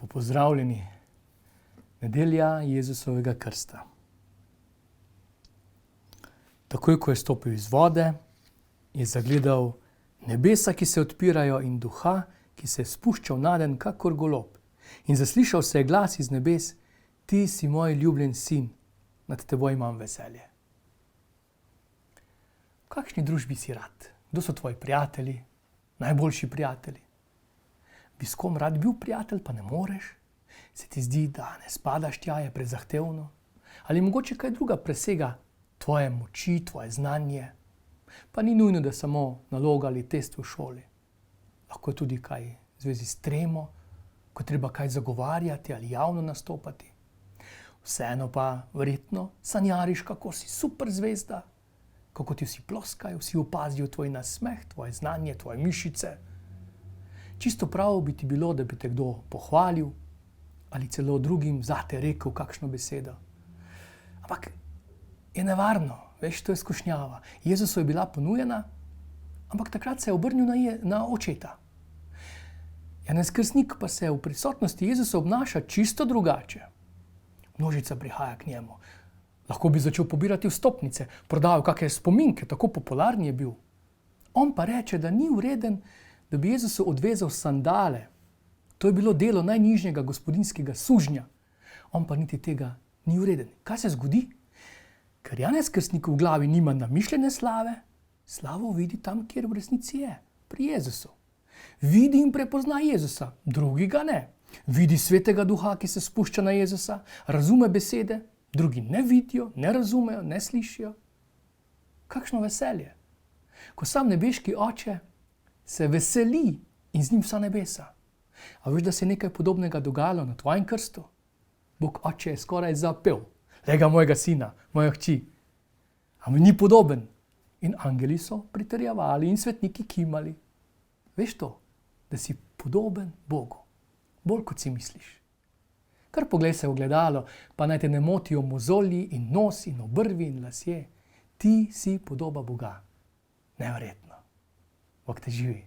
Lepo pozdravljeni. Nedelja Jezusovega krsta. Takoj, ko je stopil iz vode, je zagledal nebesa, ki se odpirajo, in duha, ki se je spuščal nadenj kakor golob. In zaslišal se je glas iz nebes: Ti si moj ljubljen sin, nad teboj imam veselje. V kakšni družbi si rad? Kdo so tvoji prijatelji, najboljši prijatelji? Bi s kom rad bil prijatelj, pa ne moreš? Se ti zdi, da ne spadaš tja, je prezahtevno? Ali mogoče kaj druga presega tvoje moči, tvoje znanje? Pa ni nujno, da samo naloga ali test v šoli. Lahko je tudi kaj v zvezi s tremo, ko treba kaj zagovarjati ali javno nastopati. Vseeno pa verjetno sanjariš, kako si super zvezda, kako ti vsi ploskajo, vsi opazijo tvoj nasmeh, tvoje znanje, tvoje mišice. Čisto prav bi ti bilo, da bi te kdo pohvalil ali celo drugim zate rekel kakšno besedo. Ampak je nevarno, veš, to je skušnjava. Jezusu je bila ponujena, ampak takrat se je obrnil na očeta. Janez Krstnik pa se v prisotnosti Jezusa obnaša čisto drugače. Množica prihaja k njemu. Lahko bi začel pobirati vstopnice, prodajal kakšne spominke, tako popularni je bil. On pa reče, da ni vreden, da bi Jezusu odvezal sandale. To je bilo delo najnižjega gospodinjskega sužnja. On pa niti tega ni vreden. Kaj se zgodi? Ker Janez Krstnik v glavi nima namišljene slave, slavo vidi tam, kjer v resnici je, pri Jezusu. Vidi in prepozna Jezusa, drugi ga ne. Vidi svetega duha, ki se spušča na Jezusa, razume besede, drugi ne vidijo, ne razumejo, ne slišijo. Kakšno veselje, ko sam nebeški oče se veseli in z njim vsa nebesa. A veš, da se je nekaj podobnega dogajalo na tvojem krstu? Bog oče je skoraj zapel: Lega mojega sina, moja hči. A mi ni podoben? In angeli so pritrjevali in svetniki kimali. Veš to, da si podoben Bogu, bolj kot si misliš. Kar poglej se v ogledalo, pa naj te ne motijo mozolji in nos in obrvi in lasje. Ti si podoba Boga. Neverjetno. Bog te živi.